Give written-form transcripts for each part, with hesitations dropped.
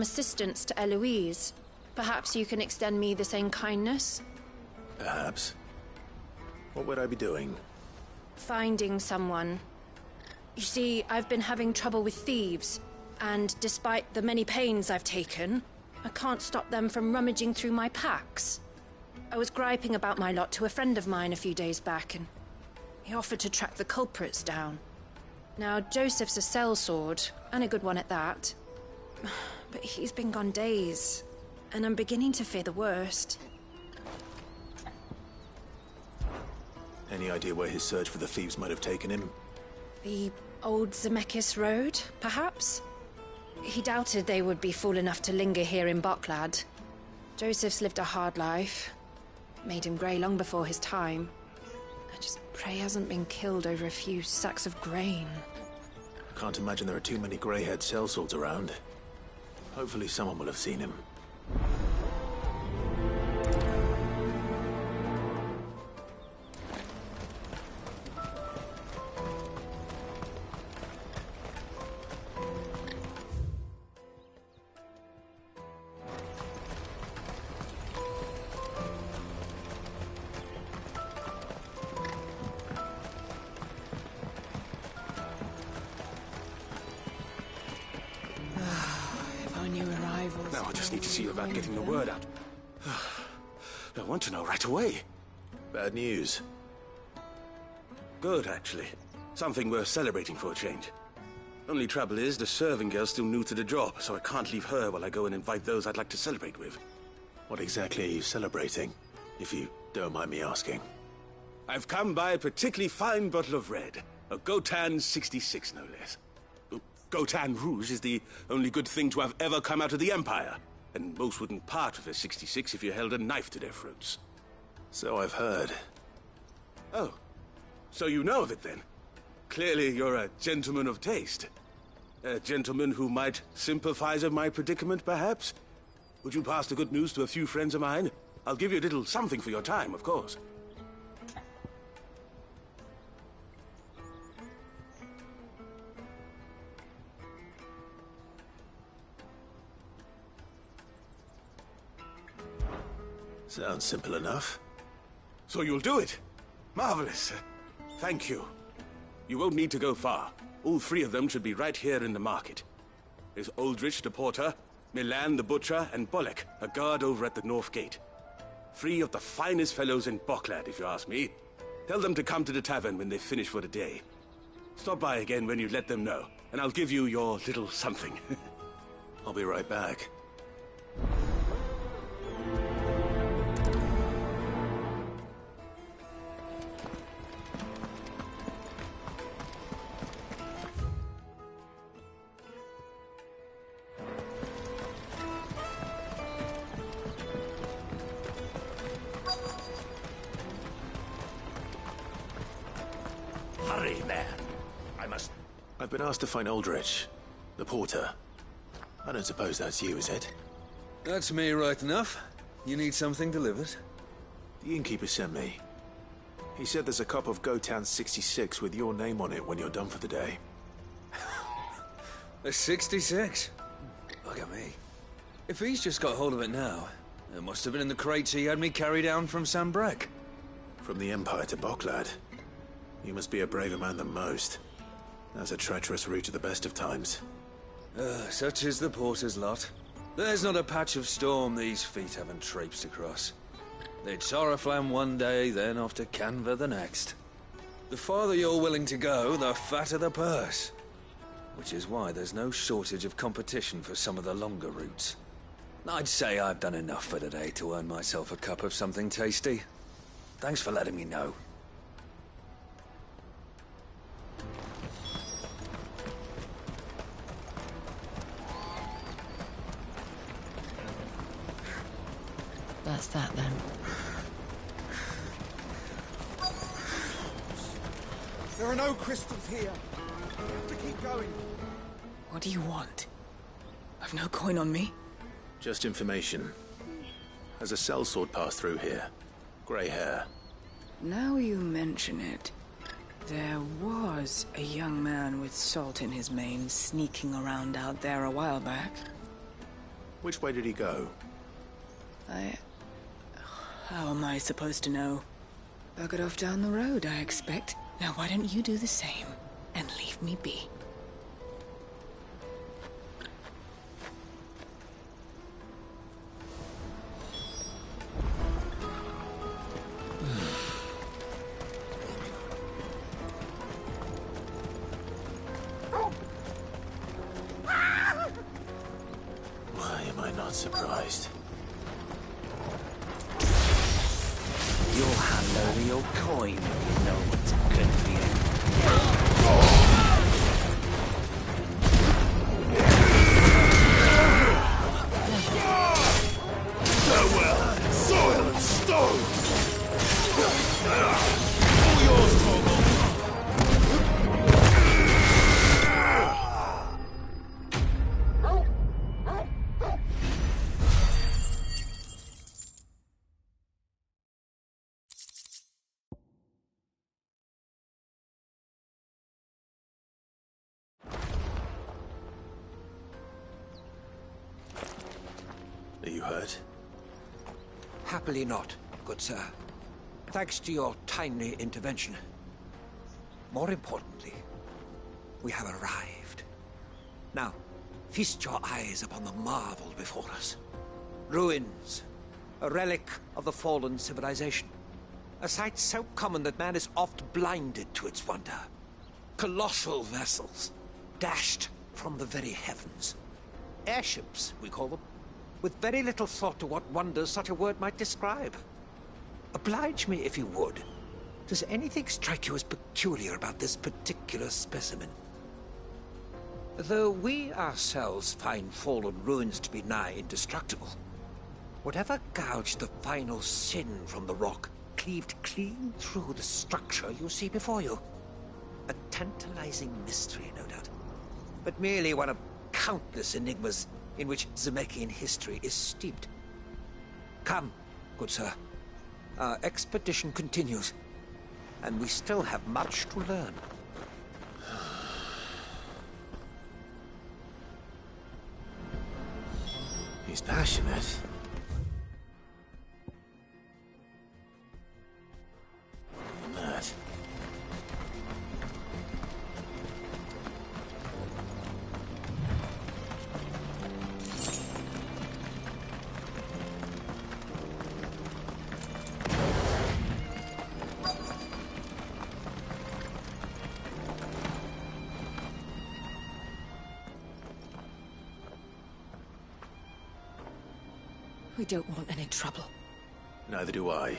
assistance to Eloise. Perhaps you can extend me the same kindness? Perhaps. What would I be doing? Finding someone. You see, I've been having trouble with thieves, and despite the many pains I've taken, I can't stop them from rummaging through my packs. I was griping about my lot to a friend of mine a few days back, and he offered to track the culprits down. Now, Joseph's a sellsword, and a good one at that. But he's been gone days, and I'm beginning to fear the worst. Any idea where his search for the thieves might have taken him? The old Zemeckis Road, perhaps? He doubted they would be fool enough to linger here in Boklad. Joseph's lived a hard life. Made him grey long before his time. I just pray he hasn't been killed over a few sacks of grain. I can't imagine there are too many grey-haired sellswords around. Hopefully someone will have seen him. Now I just need to see about getting the word out. I want to know right away. Bad news. Good, actually. Something worth celebrating for a change. Only trouble is, the serving girl's still new to the job, so I can't leave her while I go and invite those I'd like to celebrate with. What exactly are you celebrating, if you don't mind me asking? I've come by a particularly fine bottle of red. A Gotan 66, no less. Gotan Rouge is the only good thing to have ever come out of the Empire, and most wouldn't part with a 66 if you held a knife to their throats. So I've heard. Oh, so you know of it then? Clearly you're a gentleman of taste. A gentleman who might sympathize with my predicament, perhaps? Would you pass the good news to a few friends of mine? I'll give you a little something for your time, of course. Sounds simple enough. So you'll do it? Marvelous. Thank you. You won't need to go far. All three of them should be right here in the market. There's Aldrich the porter, Milan the butcher, and Bolek, a guard over at the north gate. Three of the finest fellows in Boklad, if you ask me. Tell them to come to the tavern when they finish for the day. Stop by again when you let them know, and I'll give you your little something. I'll be right back. Hurry, man. I've been asked to find Aldrich, the porter. I don't suppose that's you, is it? That's me right enough. You need something delivered? The innkeeper sent me. He said there's a cup of Gotan 66 with your name on it when you're done for the day. A 66? Look at me. If he's just got hold of it now, it must have been in the crates he had me carry down from Sanbreque. From the Empire to Boklad. You must be a braver man than most. That's a treacherous route at the best of times. Such is the porter's lot. There's not a patch of storm these feet haven't traipsed across. They'd Oriflamme one day, then off to Canva the next. The farther you're willing to go, the fatter the purse. Which is why there's no shortage of competition for some of the longer routes. I'd say I've done enough for today to earn myself a cup of something tasty. Thanks for letting me know. That's that then. There are no crystals here. We have to keep going. What do you want? I've no coin on me. Just information. Has a sellsword passed through here? Grey hair. Now you mention it, there was a young man with salt in his mane sneaking around out there a while back. Which way did he go? How am I supposed to know? Buggered off down the road, I expect. Now why don't you do the same and leave me be? Why am I not surprised? You'll hand over your coin when you know what's good for you. Farewell, soil and stone! All yours, Torgal! Are you hurt? Happily not, good sir. Thanks to your timely intervention. More importantly, we have arrived. Now, feast your eyes upon the marvel before us. Ruins, a relic of the fallen civilization. A sight so common that man is oft blinded to its wonder. Colossal vessels, dashed from the very heavens. Airships, we call them, with very little thought to what wonders such a word might describe. Oblige me if you would. Does anything strike you as peculiar about this particular specimen? Though we ourselves find fallen ruins to be nigh indestructible, whatever gouged the final sin from the rock cleaved clean through the structure you see before you. A tantalizing mystery, no doubt, but merely one of countless enigmas in which Zemeckis history is steeped. Come, good sir. Our expedition continues, and we still have much to learn. He's passionate. That. We don't want any trouble. Neither do I.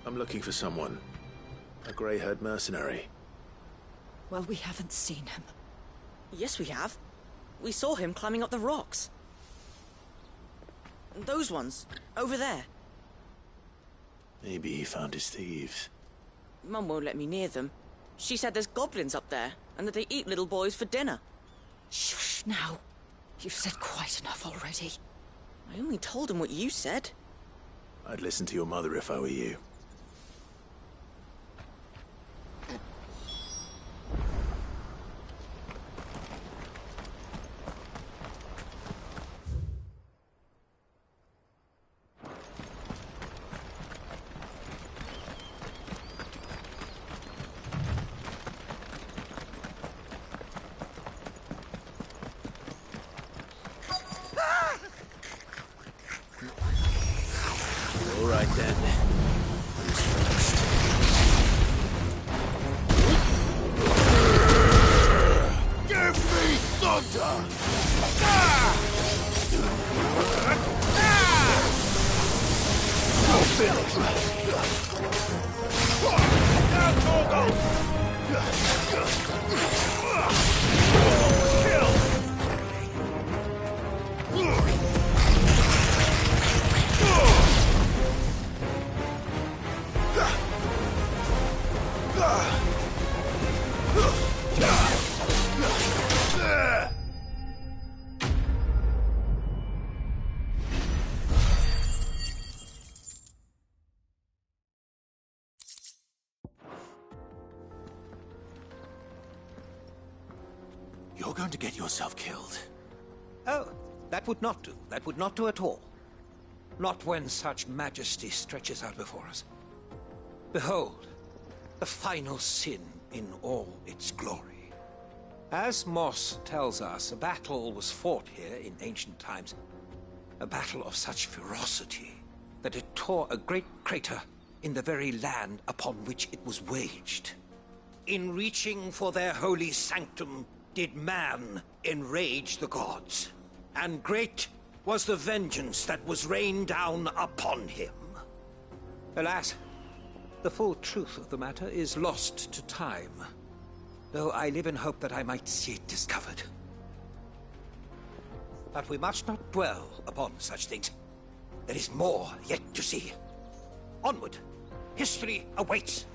I'm looking for someone. A grey-haired mercenary. Well, we haven't seen him. Yes, we have. We saw him climbing up the rocks. Those ones, over there. Maybe he found his thieves. Mum won't let me near them. She said there's goblins up there, and that they eat little boys for dinner. Shush now. You've said quite enough already. I only told him what you said. I'd listen to your mother if I were you. All right then. Who's first? Give me thunder! You're finished! Now, Torgal! You're going to get yourself killed. Oh, That would not do. That would not do at all. Not when such majesty stretches out before us. Behold, the final sin in all its glory. As Moss tells us, a battle was fought here in ancient times. A battle of such ferocity that it tore a great crater in the very land upon which it was waged. In reaching for their holy sanctum, did man enrage the gods, and great was the vengeance that was rained down upon him. Alas, the full truth of the matter is lost to time, though I live in hope that I might see it discovered. But we must not dwell upon such things. There is more yet to see. Onward! History awaits!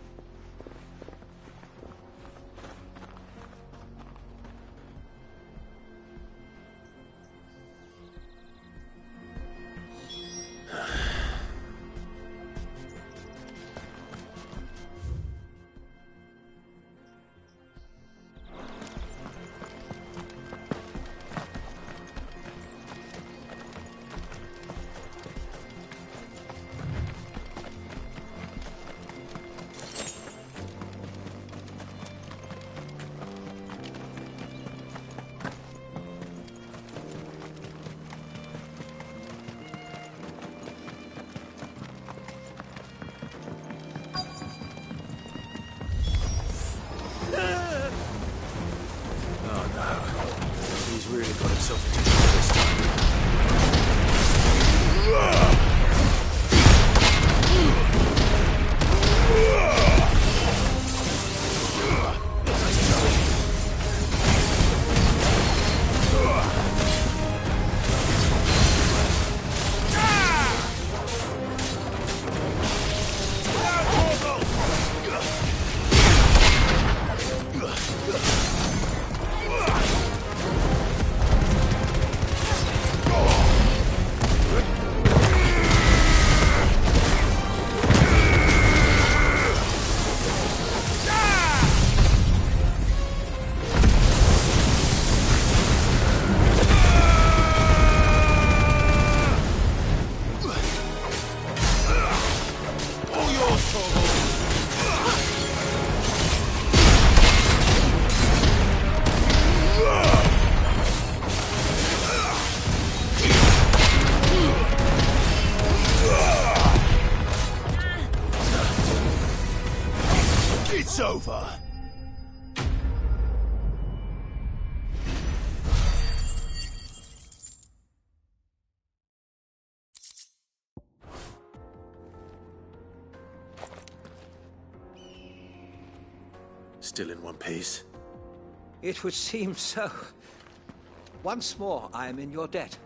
Really got himself into trouble this time. It's over! Still in one piece? It would seem so. Once more I am in your debt.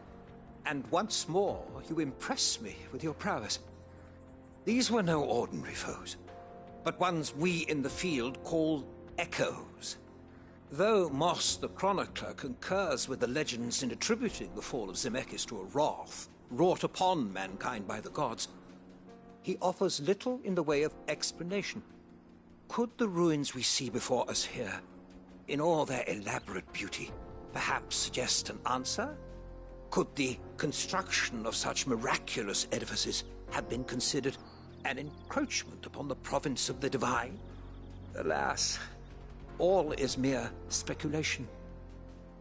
And once more you impress me with your prowess. These were no ordinary foes, but ones we in the field call echoes. Though Moss the Chronicler concurs with the legends in attributing the fall of Zemeckis to a wrath wrought upon mankind by the gods, he offers little in the way of explanation. Could the ruins we see before us here, in all their elaborate beauty, perhaps suggest an answer? Could the construction of such miraculous edifices have been considered an encroachment upon the province of the divine? Alas, all is mere speculation.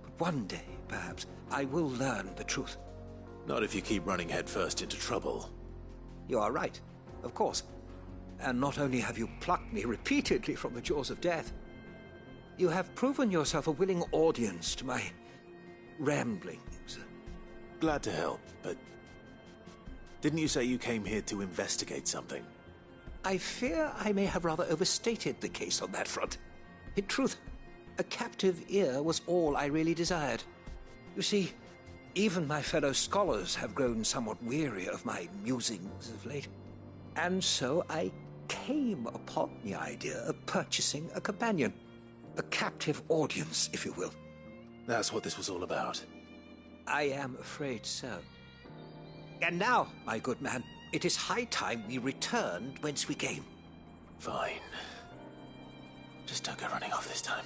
But one day, perhaps, I will learn the truth. Not if you keep running headfirst into trouble. You are right, of course. And not only have you plucked me repeatedly from the jaws of death, you have proven yourself a willing audience to my ramblings. Glad to help, but didn't you say you came here to investigate something? I fear I may have rather overstated the case on that front. In truth, a captive ear was all I really desired. You see, even my fellow scholars have grown somewhat weary of my musings of late. And so I came upon the idea of purchasing a companion. A captive audience, if you will. That's what this was all about. I am afraid so. And now, my good man, it is high time we returned whence we came. Fine. Just don't go running off this time.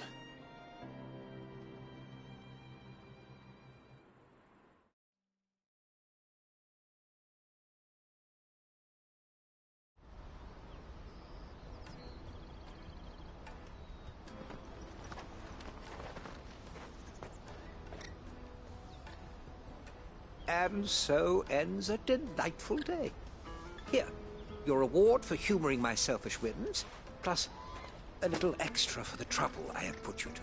And so ends a delightful day. Here, your reward for humoring my selfish whims, plus a little extra for the trouble I have put you to.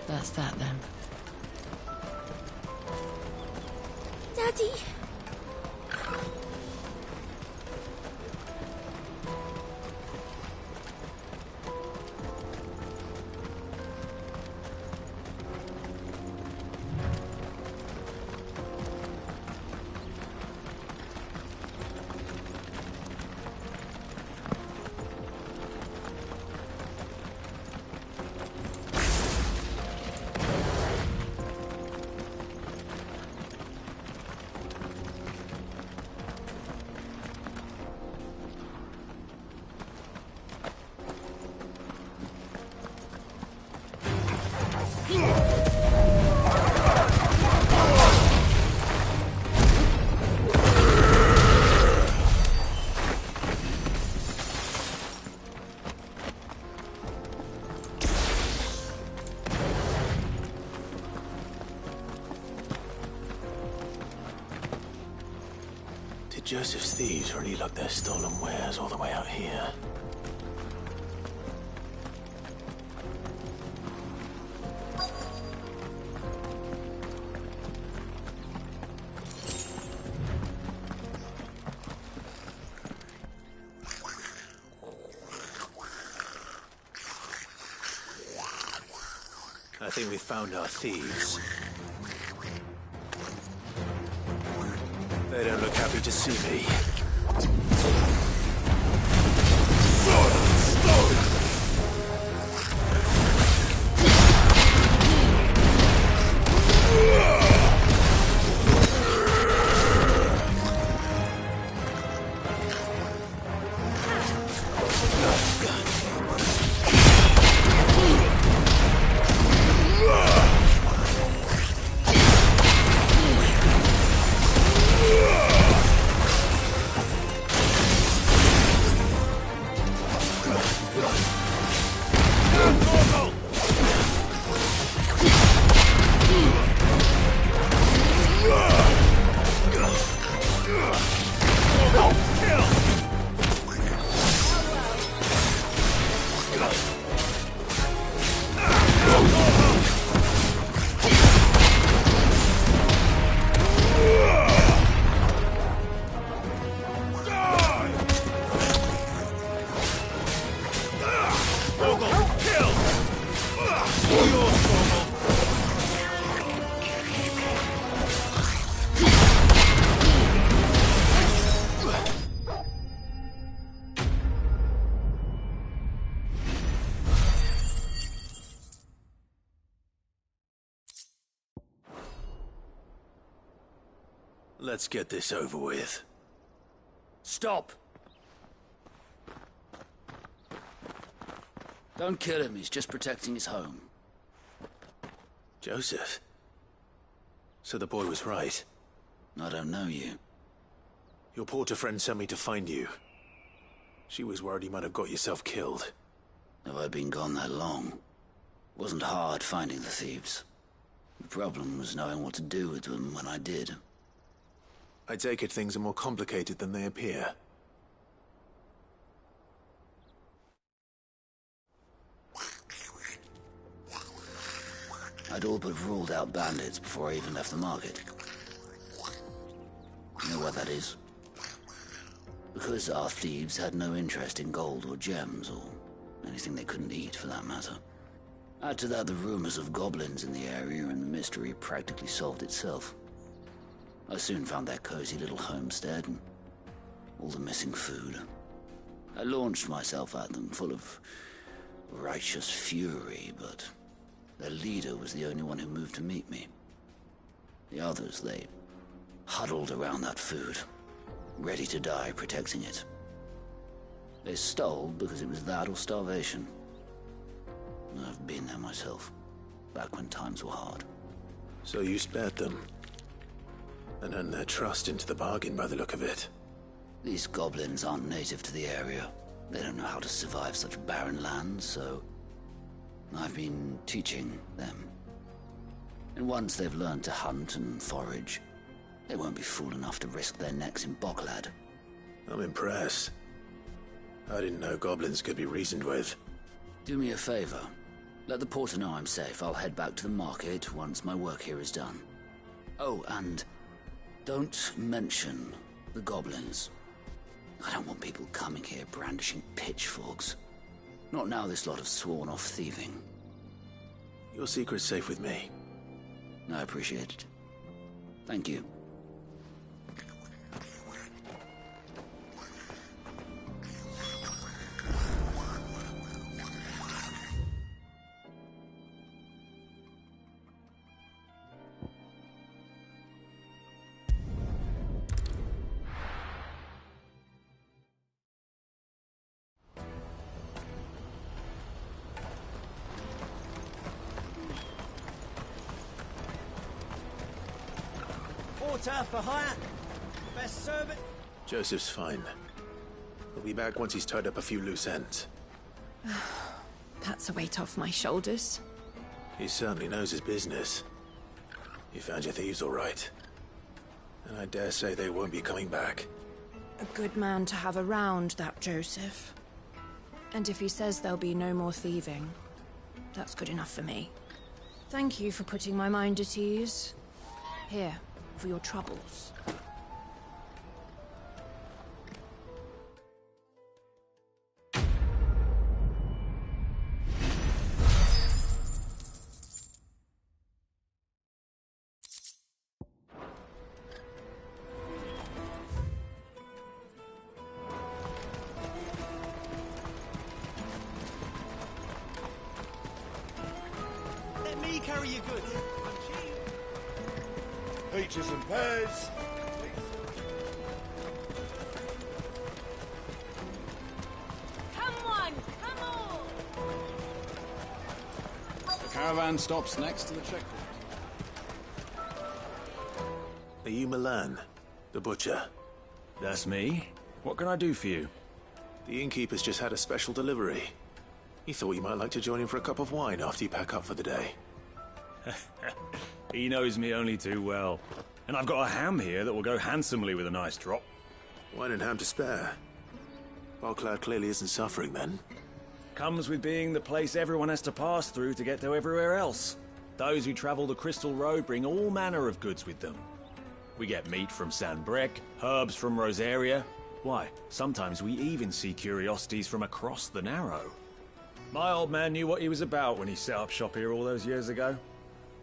That's that then. Daddy! Joseph's thieves really lug their stolen wares all the way out here. I think we found our thieves. They don't look happy to see me. Let's get this over with. Stop! Don't kill him, he's just protecting his home. Joseph? So the boy was right. I don't know you. Your porter friend sent me to find you. She was worried you might have got yourself killed. Have I been gone that long? It wasn't hard finding the thieves. The problem was knowing what to do with them when I did. I take it things are more complicated than they appear. I'd all but ruled out bandits before I even left the market. that is. Because our thieves had no interest in gold or gems, or anything they couldn't eat for that matter. Add to that the rumors of goblins in the area, and the mystery practically solved itself. I soon found their cozy little homestead, and all the missing food. I launched myself at them, full of righteous fury, but their leader was the only one who moved to meet me. The others, they huddled around that food, ready to die protecting it. They stole because it was that or starvation. I've been there myself, back when times were hard. So you spared them, and earned their trust into the bargain by the look of it. These goblins aren't native to the area. They don't know how to survive such barren lands, so I've been teaching them. And once they've learned to hunt and forage, they won't be fool enough to risk their necks in Boklad. I'm impressed. I didn't know goblins could be reasoned with. Do me a favor. Let the porter know I'm safe. I'll head back to the market once my work here is done. Oh, and don't mention the goblins. I don't want people coming here brandishing pitchforks. Not now this lot have sworn off thieving. Your secret's safe with me. I appreciate it. Thank you. Porter for hire. Best servant. Joseph's fine. He'll be back once he's tied up a few loose ends. That's a weight off my shoulders. He certainly knows his business. You found your thieves all right. And I dare say they won't be coming back. A good man to have around, that Joseph. And if he says there'll be no more thieving, that's good enough for me. Thank you for putting my mind at ease. Here, for your troubles. Let me carry your goods. Peaches and pears. Come on, come on! The caravan stops next to the checkpoint. Are you Milan, the butcher? That's me. What can I do for you? The innkeeper's just had a special delivery. He thought you might like to join him for a cup of wine after you pack up for the day. He knows me only too well. And I've got a ham here that will go handsomely with a nice drop. Wine and ham to spare. Boklad clearly isn't suffering then. Comes with being the place everyone has to pass through to get to everywhere else. Those who travel the Crystal Road bring all manner of goods with them. We get meat from Sanbrek, herbs from Rosaria. Why, sometimes we even see curiosities from across the Narrow. My old man knew what he was about when he set up shop here all those years ago.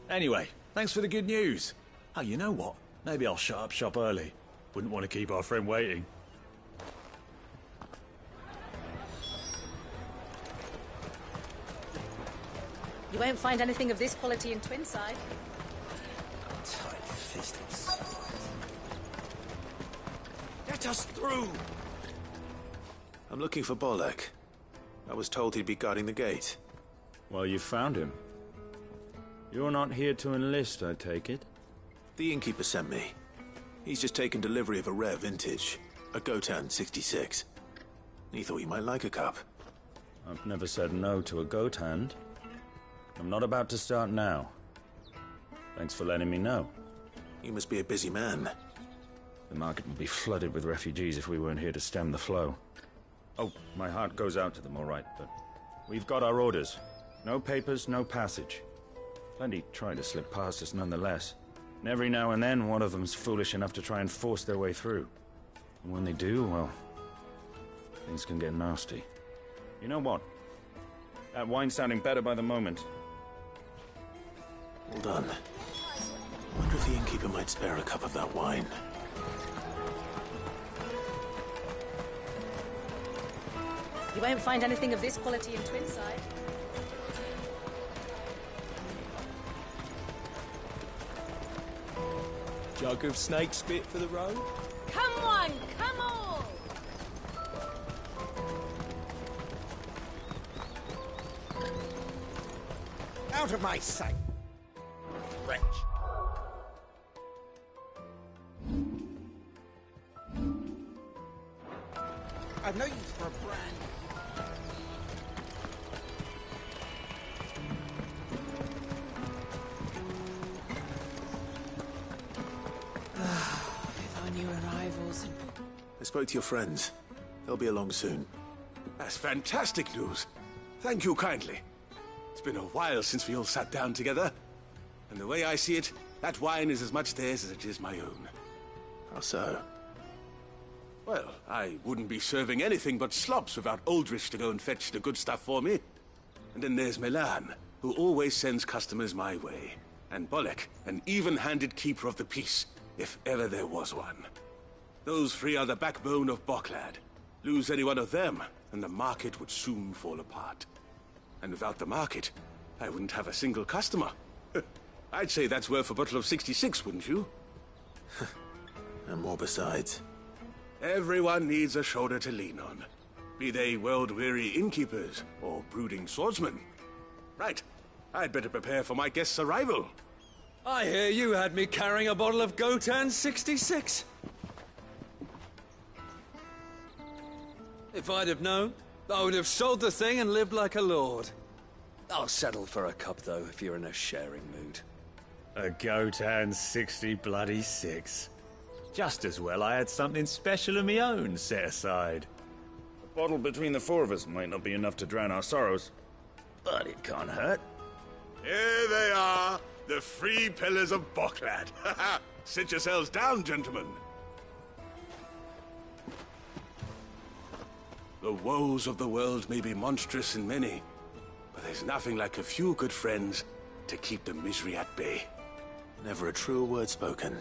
Anyway, thanks for the good news. Oh, you know what? Maybe I'll shut up shop early. Wouldn't want to keep our friend waiting. You won't find anything of this quality in Twinside. Tight-fisted sod. Let us through! I'm looking for Bolek. I was told he'd be guarding the gate. Well, you found him. You're not here to enlist, I take it? The innkeeper sent me. He's just taken delivery of a rare vintage, a Gotan 66. He thought you might like a cup. I've never said no to a goat hand. I'm not about to start now. Thanks for letting me know. You must be a busy man. The market would be flooded with refugees if we weren't here to stem the flow. Oh, my heart goes out to them, all right, but we've got our orders. No papers, no passage. Plenty try to slip past us nonetheless. And every now and then, one of them's foolish enough to try and force their way through. And when they do, well, things can get nasty. You know what? That wine's sounding better by the moment. Well done. I wonder if the innkeeper might spare a cup of that wine. You won't find anything of this quality in Twinside. Jug of snake spit for the road? Come on, come on! Out of my sight! Wretch! I've no use for a brand. If our new arrivals... I spoke to your friends. They'll be along soon. That's fantastic news. Thank you kindly. It's been a while since we all sat down together. And the way I see it, that wine is as much theirs as it is my own. How so? Well, I wouldn't be serving anything but slops without Aldrich to go and fetch the good stuff for me. And then there's Milan, who always sends customers my way. And Bolek, an even-handed keeper of the peace, if ever there was one. Those three are the backbone of Boklad. Lose any one of them, and the market would soon fall apart. And without the market, I wouldn't have a single customer. I'd say that's worth a bottle of 66, wouldn't you? And more besides. Everyone needs a shoulder to lean on. Be they world-weary innkeepers or brooding swordsmen. Right. I'd better prepare for my guest's arrival. I hear you had me carrying a bottle of Gotan 66. If I'd have known, I would have sold the thing and lived like a lord. I'll settle for a cup, though, if you're in a sharing mood. A Gotan 60 Just as well I had something special of my own set aside. A bottle between the four of us might not be enough to drown our sorrows, but it can't hurt. Here they are, the three pillars of Boklad. Sit yourselves down, gentlemen. The woes of the world may be monstrous in many, but there's nothing like a few good friends to keep the misery at bay. Never a truer word spoken.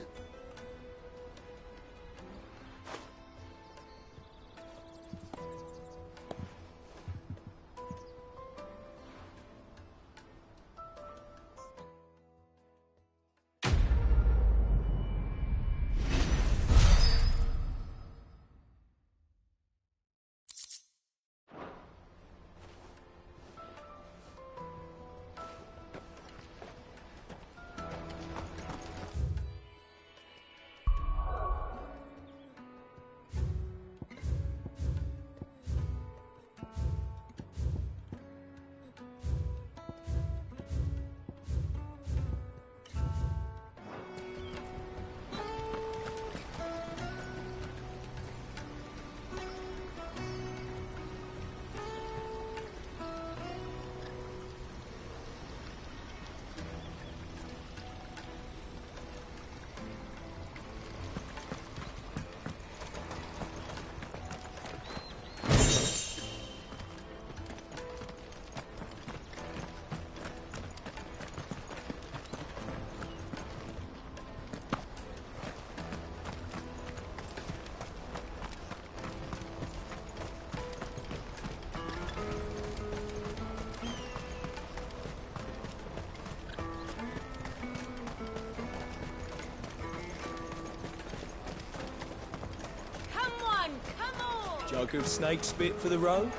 Jug of snake spit for the road?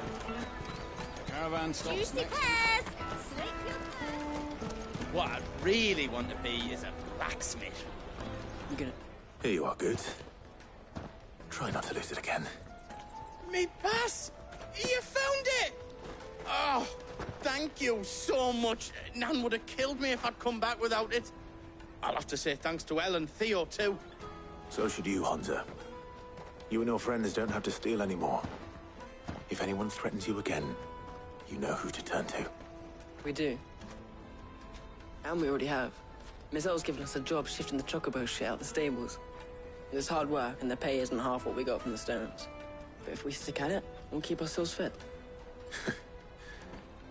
Caravan stops Juicy next. pears! Snake your pears! What I really want to be is a blacksmith. You gonna... Here you are, good. Try not to lose it again. Me pass! You found it! Oh, thank you so much. Nan would have killed me if I'd come back without it. I'll have to say thanks to Elle and Theo, too. So should you, Hunter. You and your friends don't have to steal anymore. If anyone threatens you again, you know who to turn to. We do. And we already have. Mizelle's given us a job shifting the chocobo shit out the stables. It's hard work, and the pay isn't half what we got from the Stones. But if we stick at it, we'll keep ourselves fit.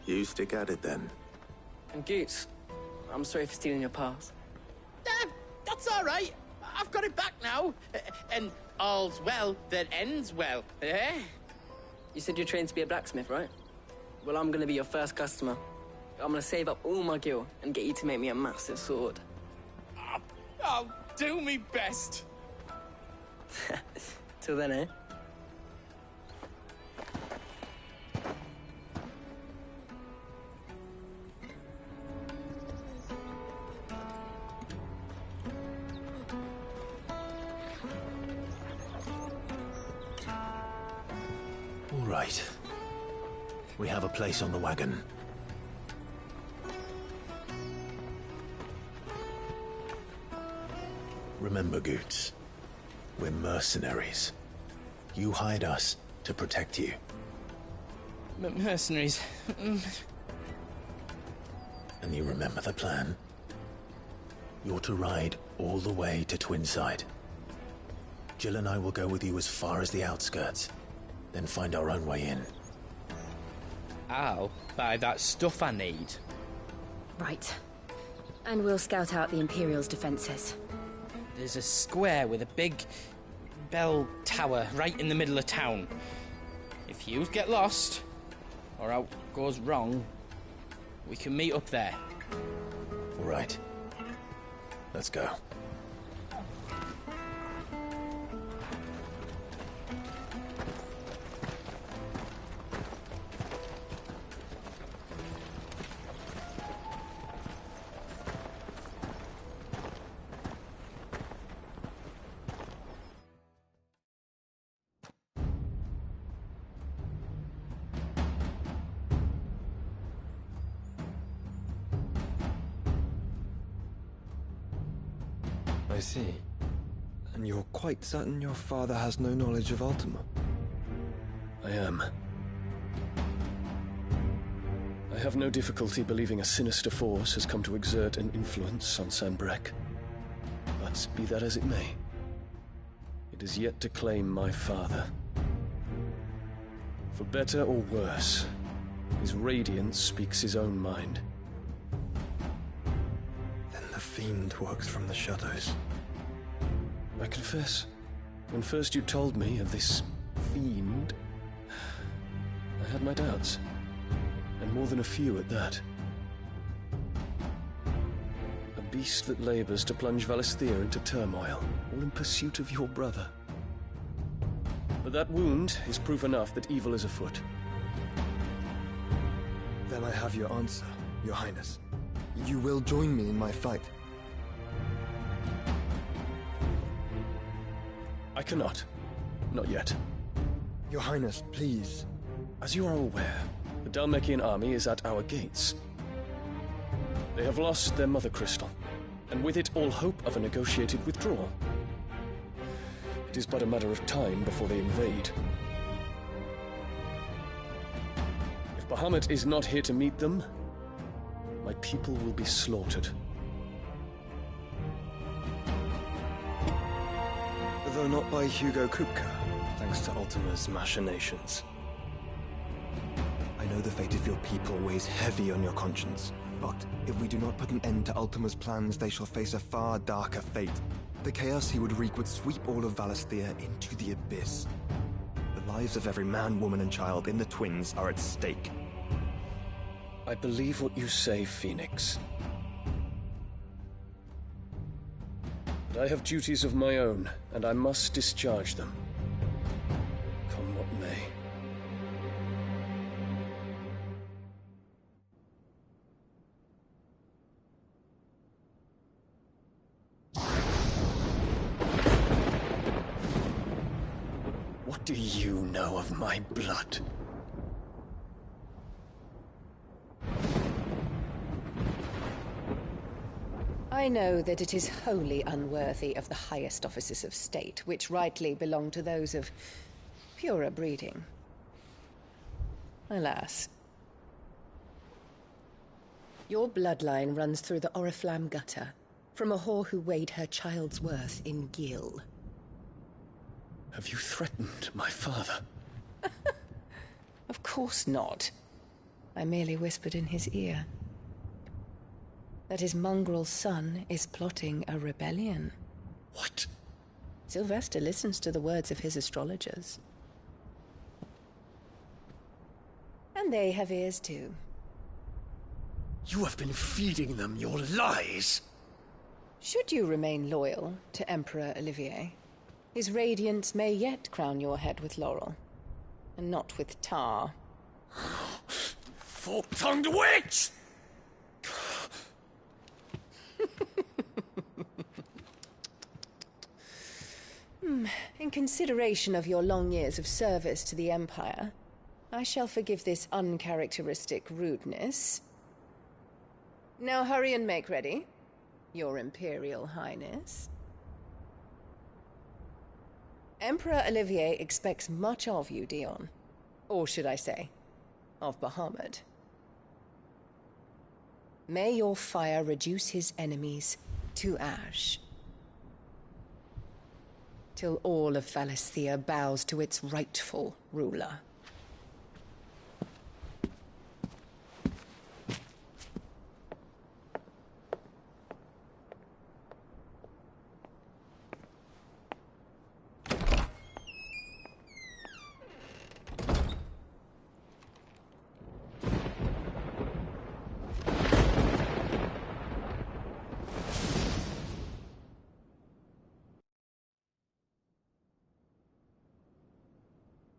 You stick at it then. And Goots, I'm sorry for stealing your pass. That's all right. I've got it back now. And all's well that ends well, eh? You said you're trained to be a blacksmith, right? Well, I'm gonna be your first customer. I'm gonna save up all my gil and get you to make me a massive sword. I'll do me best. Till then, eh? All right. We have a place on the wagon. Remember, Goots, we're mercenaries. You hired us to protect you. Mercenaries. And you remember the plan? You're to ride all the way to Twinside. Jill and I will go with you as far as the outskirts, then find our own way in. I'll buy that stuff I need. Right. And we'll scout out the Imperial's defenses. There's a square with a big bell tower right in the middle of town. If you get lost, or out goes wrong, we can meet up there. All right. Let's go. I see. And you're quite certain your father has no knowledge of Ultima? I am. I have no difficulty believing a sinister force has come to exert an influence on Sanbreque. But be that as it may, it is yet to claim my father. For better or worse, his radiance speaks his own mind. Then the fiend works from the shadows. I confess, when first you told me of this fiend, I had my doubts, and more than a few at that. A beast that labors to plunge Valisthea into turmoil, all in pursuit of your brother. But that wound is proof enough that evil is afoot. Then I have your answer, Your Highness. You will join me in my fight. I cannot. Not yet. Your Highness, please. As you are aware, the Dhalmekian army is at our gates. They have lost their mother crystal, and with it all hope of a negotiated withdrawal. It is but a matter of time before they invade. If Bahamut is not here to meet them, my people will be slaughtered. Though not by Hugo Kupka, thanks to Ultima's machinations. I know the fate of your people weighs heavy on your conscience, but if we do not put an end to Ultima's plans, they shall face a far darker fate. The chaos he would wreak would sweep all of Valisthea into the abyss. The lives of every man, woman, and child in the Twins are at stake. I believe what you say, Phoenix. But I have duties of my own, and I must discharge them. Come what may. What do you know of my blood? I know that it is wholly unworthy of the highest offices of state, which rightly belong to those of purer breeding. Alas. Your bloodline runs through the Oriflamme gutter, From a whore who weighed her child's worth in gil. Have you threatened my father? Of course not. I merely whispered in his ear that his mongrel son is plotting a rebellion. What? Sylvester listens to the words of his astrologers. And they have ears too. You have been feeding them your lies! Should you remain loyal to Emperor Olivier, his radiance may yet crown your head with laurel, and not with tar. Fork-tongued witch! In consideration of your long years of service to the Empire, I shall forgive this uncharacteristic rudeness. Now hurry and make ready, Your Imperial Highness. Emperor Olivier expects much of you, Dion. Or should I say, of Bahamut. May your fire reduce his enemies to ash, till all of Valisthea bows to its rightful ruler.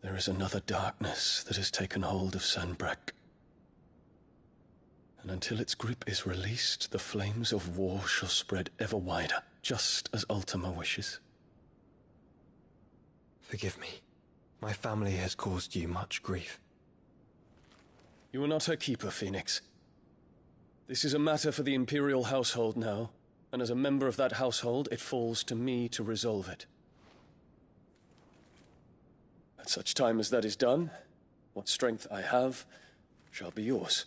There is another darkness that has taken hold of Sanbreque. And until its grip is released, the flames of war shall spread ever wider, just as Ultima wishes. Forgive me. My family has caused you much grief. You are not her keeper, Phoenix. This is a matter for the Imperial household now, and as a member of that household, it falls to me to resolve it. At such time as that is done, what strength I have shall be yours.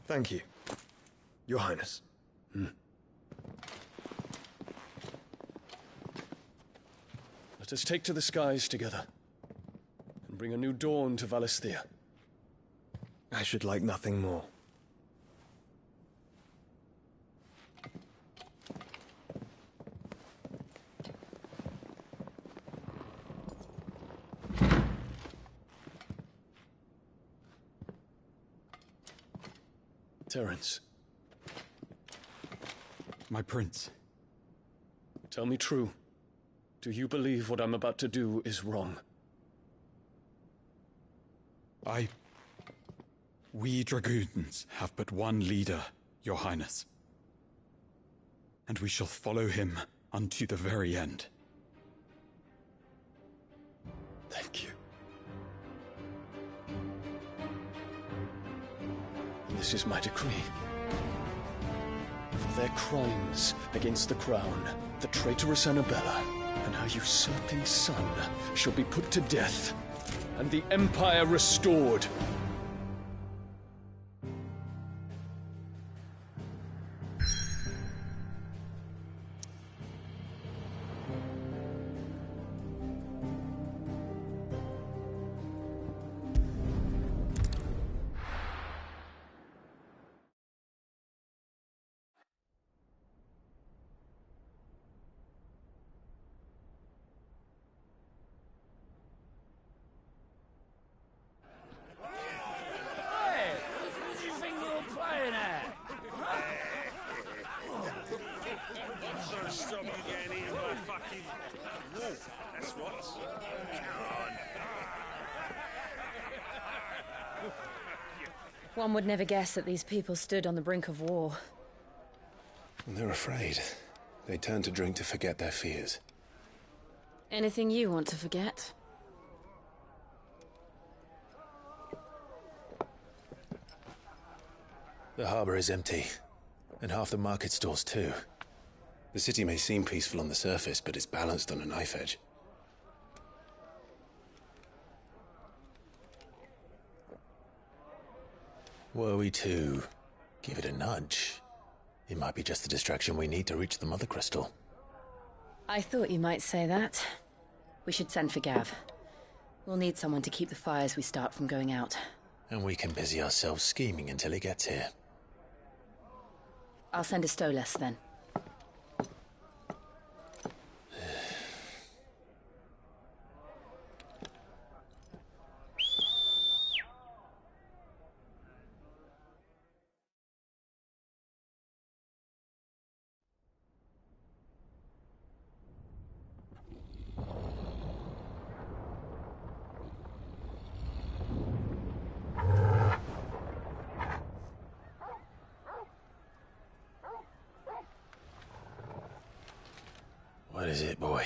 Thank you, Your Highness. Let us take to the skies together, and bring a new dawn to Valisthea. I should like nothing more. Terence. My prince. Tell me true. Do you believe what I'm about to do is wrong? We dragoons have but one leader, Your Highness. And we shall follow him unto the very end. Thank you. And this is my decree. For their crimes against the crown, the traitorous Annabella and her usurping son shall be put to death, and the Empire restored. One would never guess that these people stood on the brink of war. They're afraid. They turn to drink to forget their fears. Anything you want to forget? The harbor is empty, and half the market stalls too. The city may seem peaceful on the surface, but it's balanced on a knife edge. Were we to give it a nudge, it might be just the distraction we need to reach the Mother Crystal. I thought you might say that. We should send for Gav. We'll need someone to keep the fires we start from going out. And we can busy ourselves scheming until he gets here. I'll send a Stolas then. What is it, boy?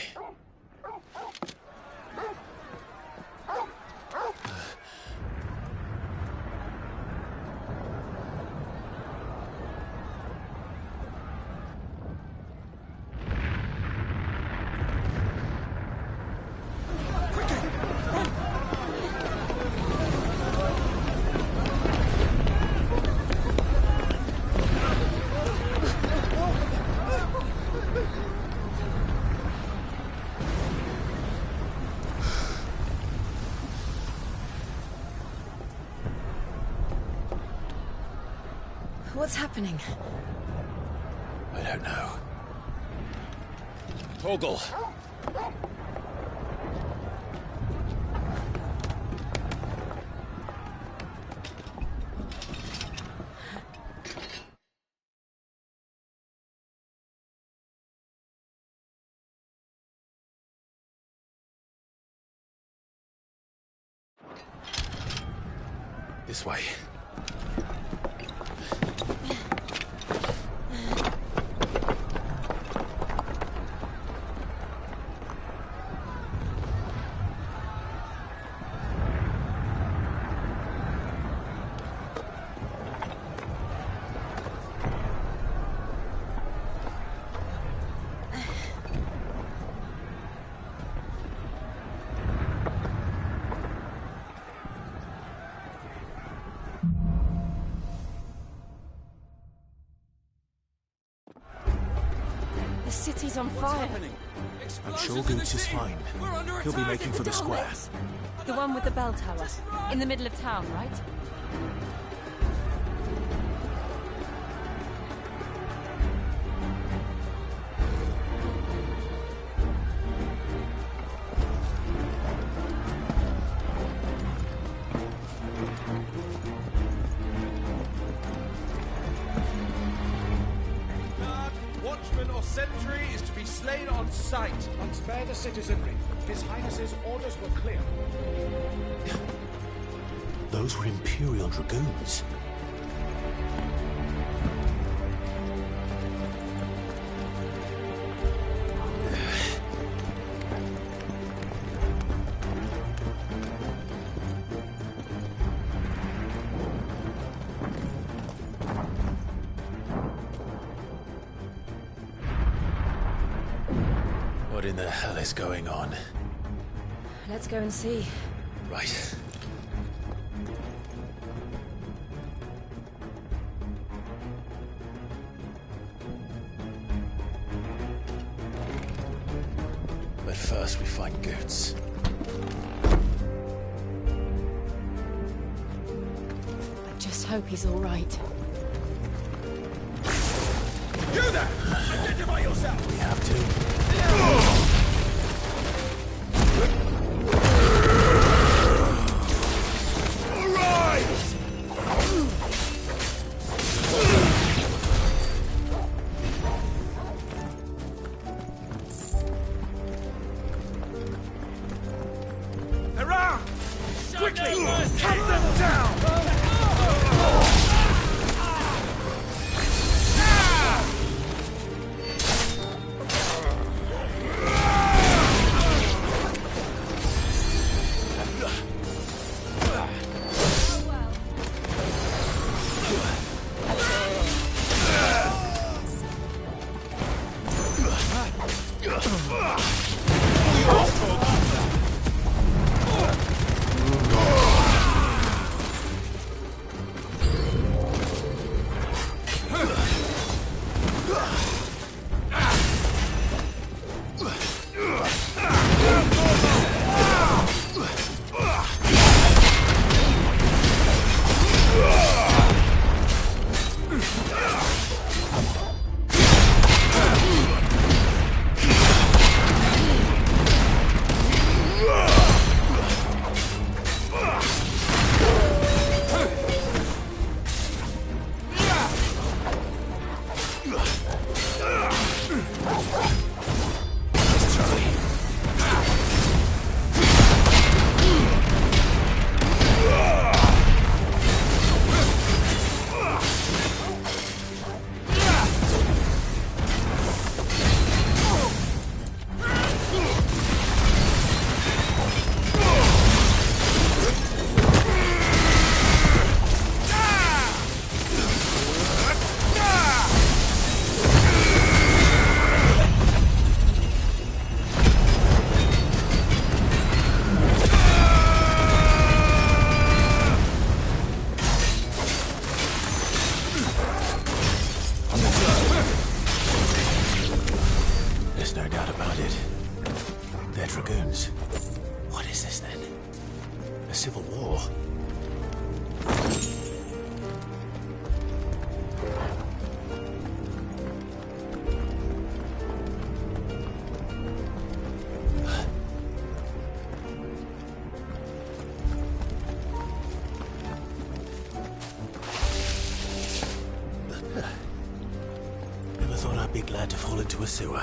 What's happening? I don't know. Torgal! This way. The city's on fire. I'm sure Goots is fine. He'll be making for the square. The one with the bell tower. In the middle of town, right? Watchman or sentry is to be slain on sight. And spare the citizenry. His Highness's orders were clear. Those were Imperial Dragoons. What in the hell is going on? Let's go and see. Right. But first we find Goots. I just hope he's all right. You there! Identify yourself! We have to. Hurrah! Quickly! Cut them down! I'd be glad to fall into a sewer.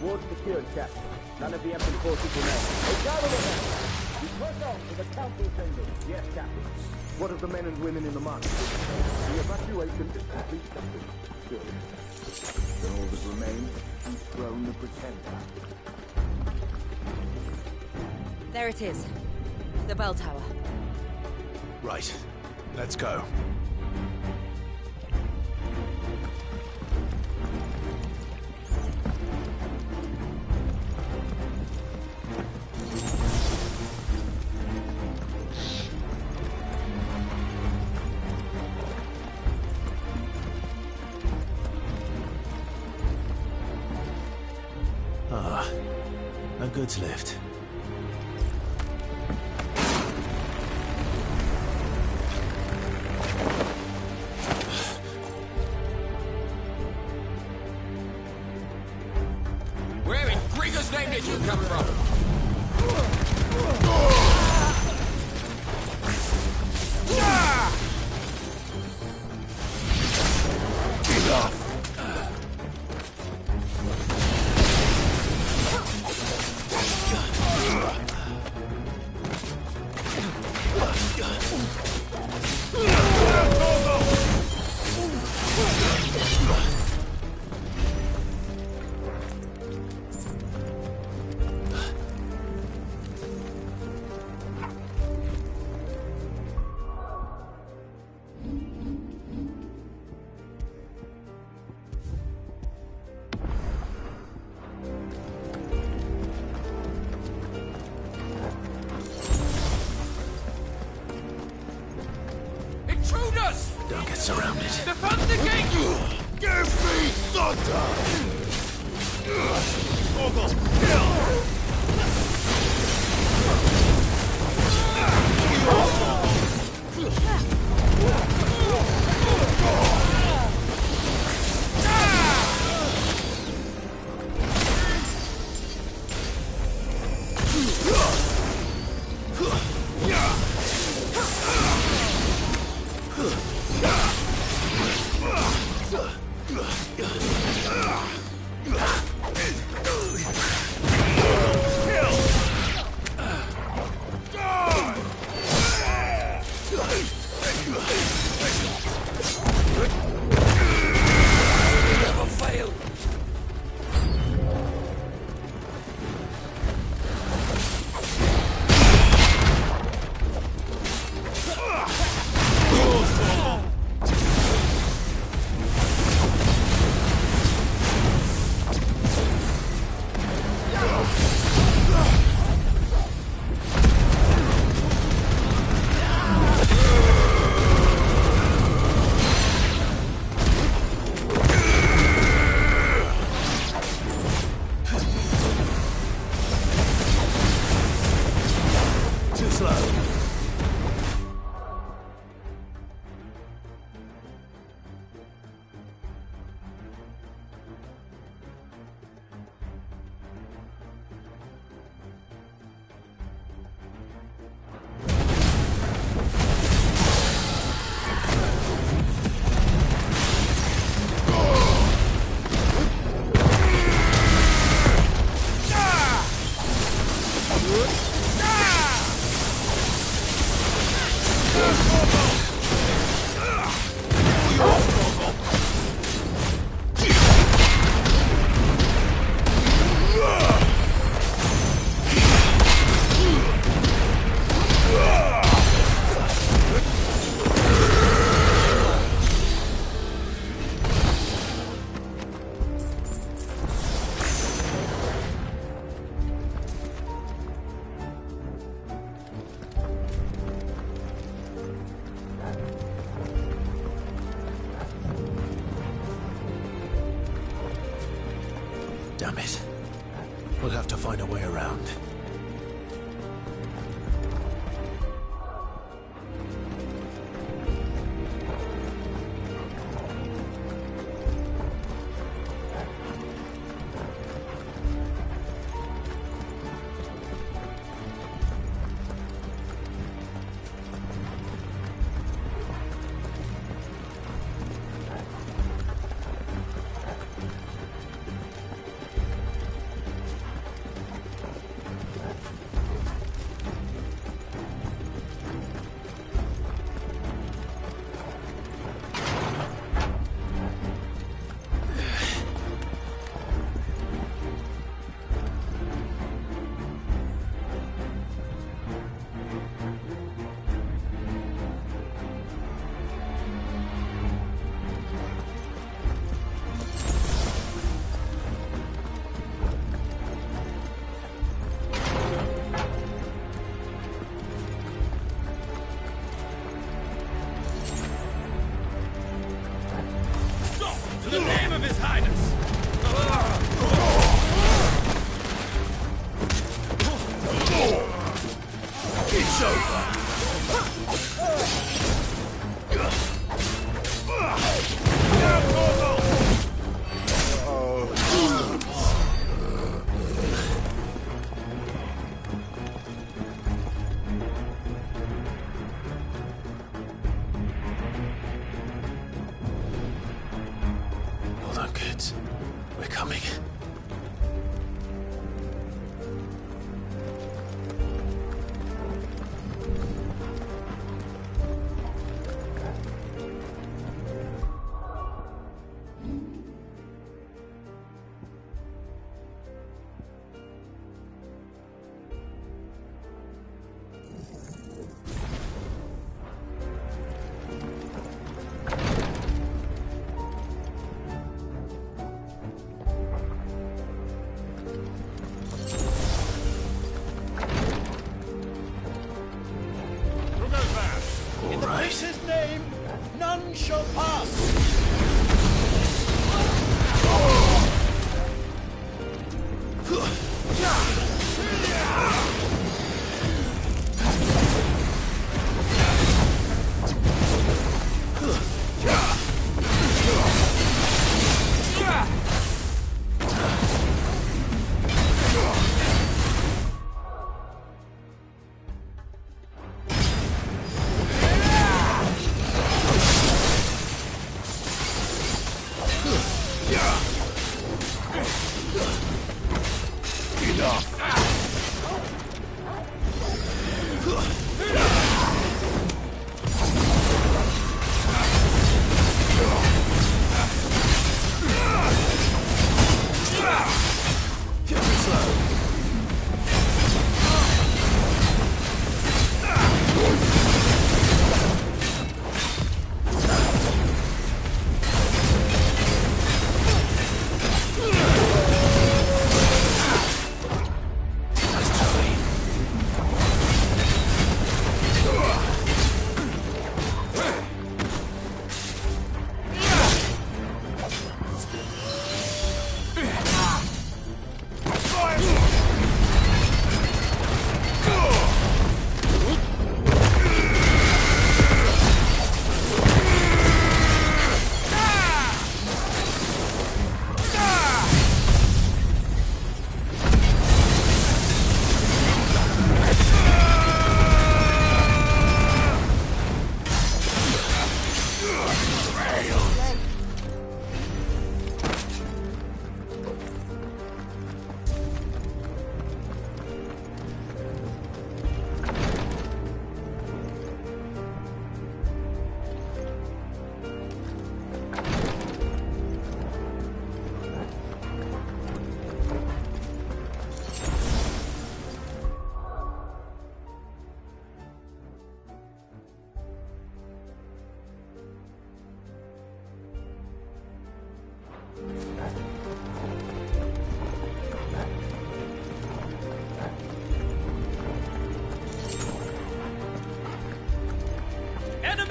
Ward secured, Captain. None of the Emperor's forces remain. Hey, gather them now! We push on to the council chambers. Yes, Captain. What of the men and women in the market? The evacuation is complete, Captain. Good. Then all that remains is throne the Pretender. There it is. The bell tower. Right. Let's go. Ah, a goods lift. Where in Grieger's name did you come from? Intruders! Don't get surrounded. Defend the gate! Give me thunder! Ogle, kill! Never fail! Too slow. Damn it. We'll have to find a way around.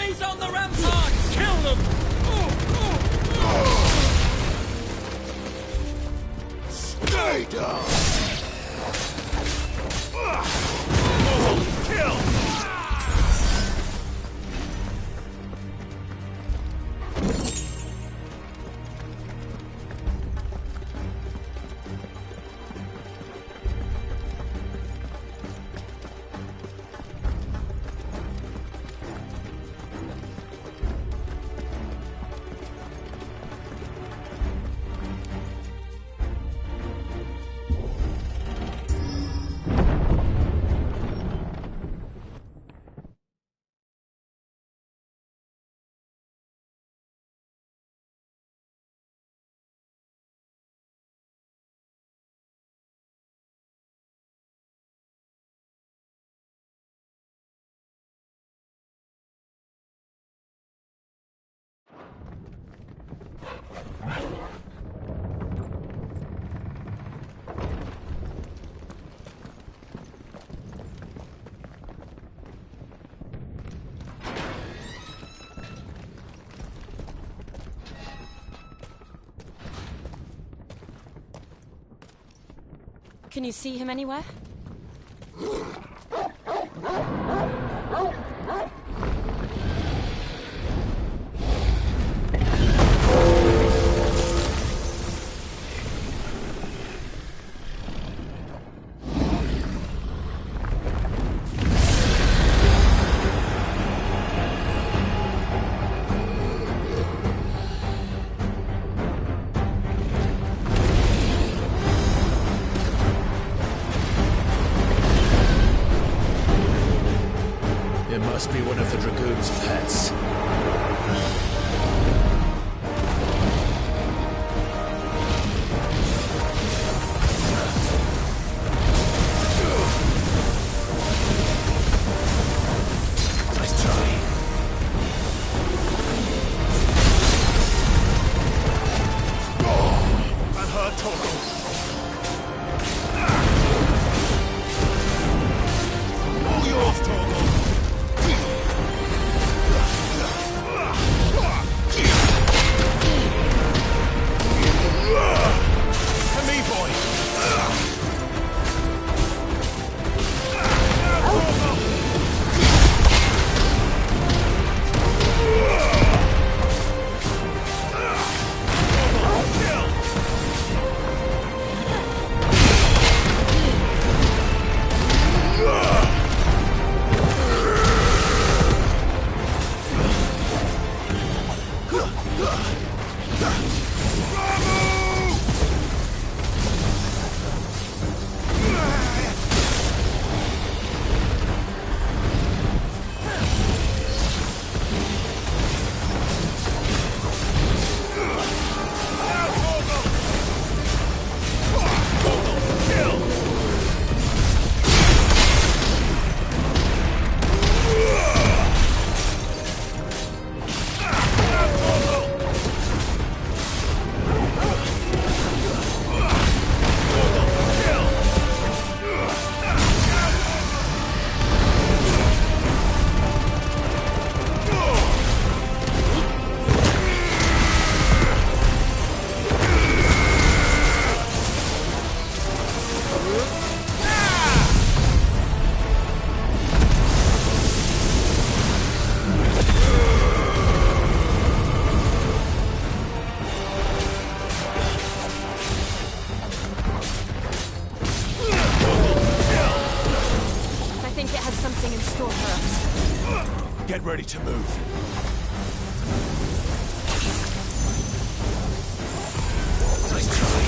Enemies on the ramparts! Kill them! Stay down! Kill! Can you see him anywhere? It must be one of the Dragoon's pets. Nice try. That hurt, Torgal. All yours, Torgal. To me, boy. Get ready to move. Nice try.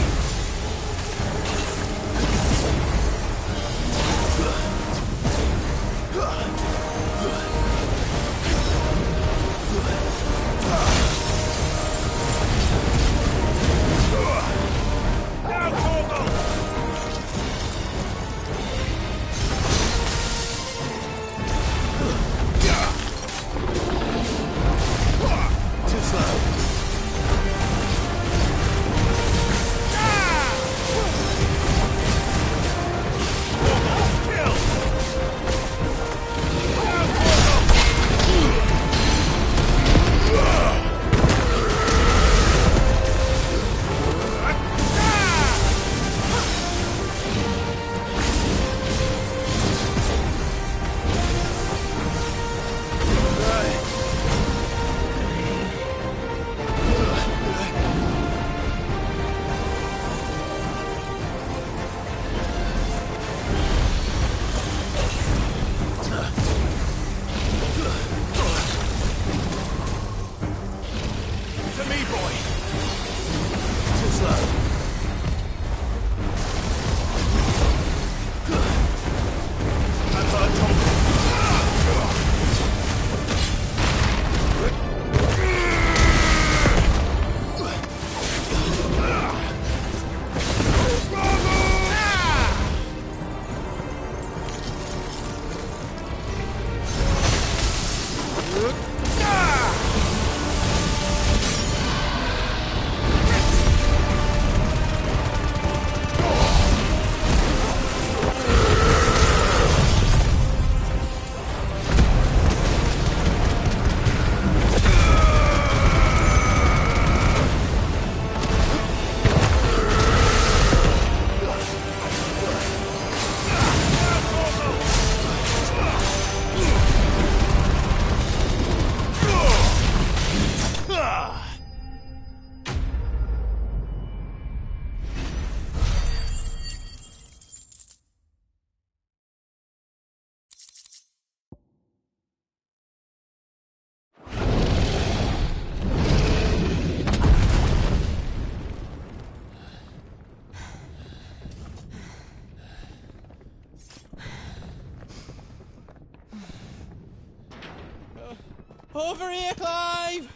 Over here, Clive!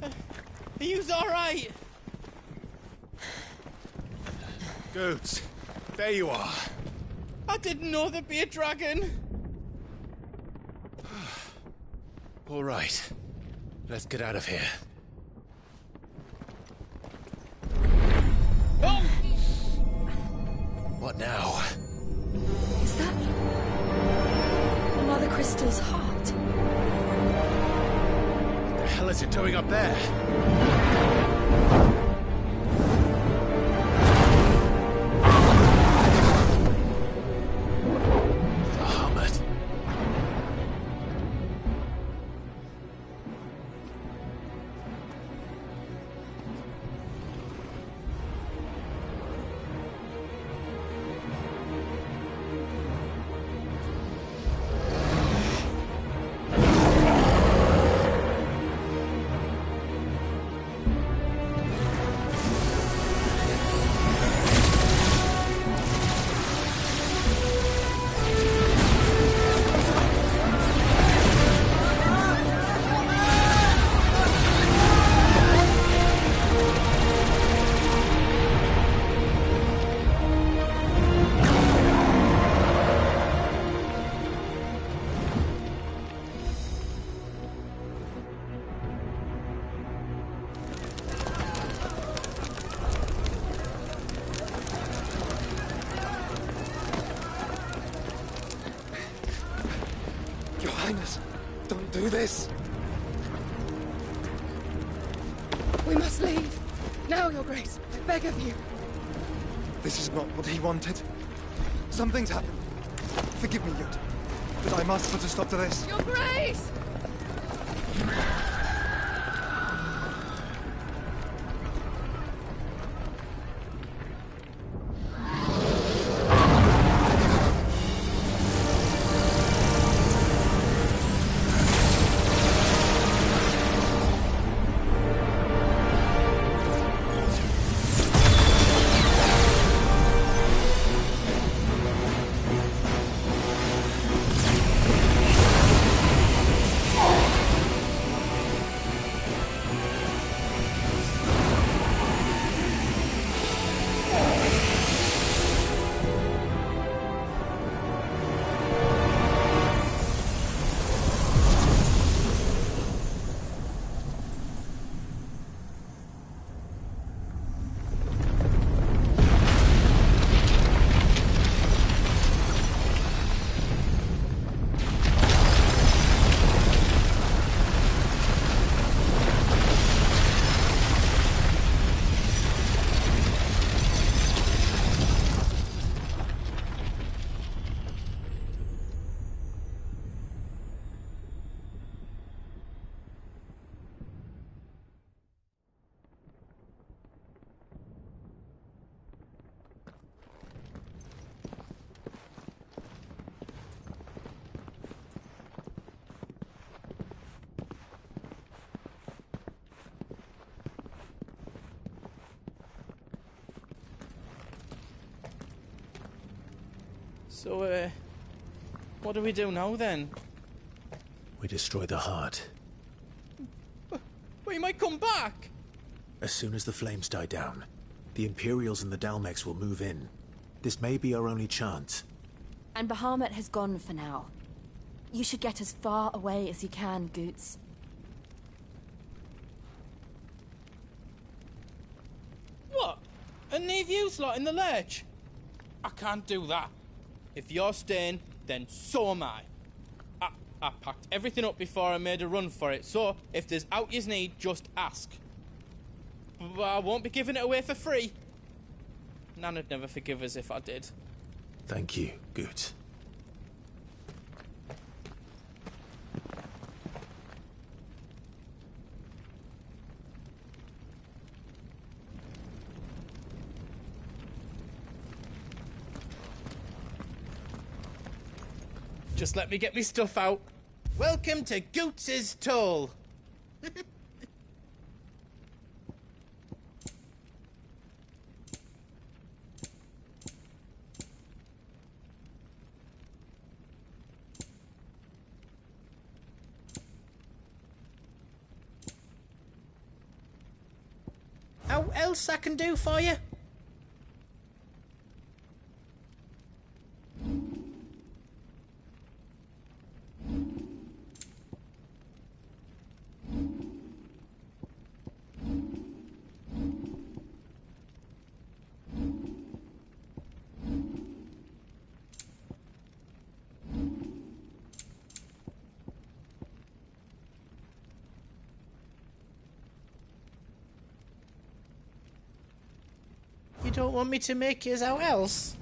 Are you alright? Goots, there you are. I didn't know there'd be a dragon. All right. Let's get out of here. Oh! What now? Is that the Mother Crystal's heart? What the hell is it doing up there? Do this! We must leave. Now, Your Grace. I beg of you. This is not what he wanted. Something's happened. Forgive me, Yod. But I must put a stop to this. Your Grace! So, what do we do now, then? We destroy the heart. But he might come back! As soon as the flames die down, the Imperials and the Dalmex will move in. This may be our only chance. And Bahamut has gone for now. You should get as far away as you can, Goots. What? And leave you slot in the lurch? I can't do that. If you're staying, then so am I. I packed everything up before I made a run for it, so if there's out yous need, just ask. But I won't be giving it away for free. Nan'd never forgive us if I did. Thank you, Goots. Just let me get me stuff out. Welcome to Goots's Toll. aught else I can do for you? You don't want me to make yours out else?